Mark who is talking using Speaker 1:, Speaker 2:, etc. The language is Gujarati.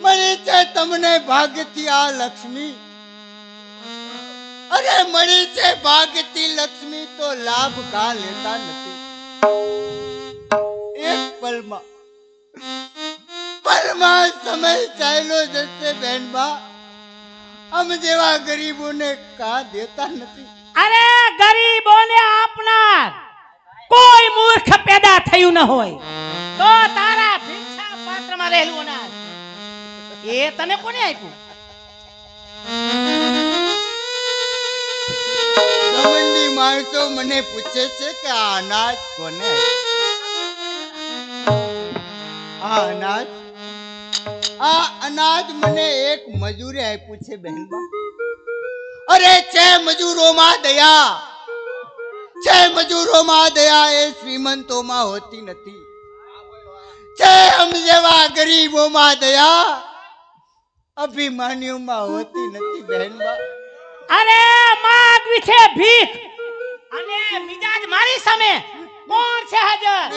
Speaker 1: મળી છે તમને ભાગતી આ લક્ષ્મી, અરે મળી છે ભાગતી લક્ષ્મી તો લાભ કા લેતા નથી. એક પલમાં સમય ચાલ્યો જશે બેનબા, આમ જેવા ગરીબોને કા દેતા નથી.
Speaker 2: અરે ગરીબોને આપનાર કોઈ મૂર્ખ પેદા થયું ન હોય તો તારા ભિક્ષા પાત્રમાં રહેલું અનાજ એ તને કોને આપ્યું?
Speaker 1: ગમંડી માણસો મને પૂછે છે કે આ અનાજ કોને આપ્યું? આ અનાજ મને એક મજૂરે આપ્યું છે બહેનબા. અરે છે મજૂરોમાં દયા, છે મજૂરોમાં દયા, એ શ્રીમંતોમાં હોતી નથી. છે હમ જેવા ગરીબોમાં દયા, અભિમાનીઓમાં હોતી નથી બહેનબા.
Speaker 2: અરે માગવી છે ભીખ અને મિજાજ મારી સામે કોણ છે હાજર?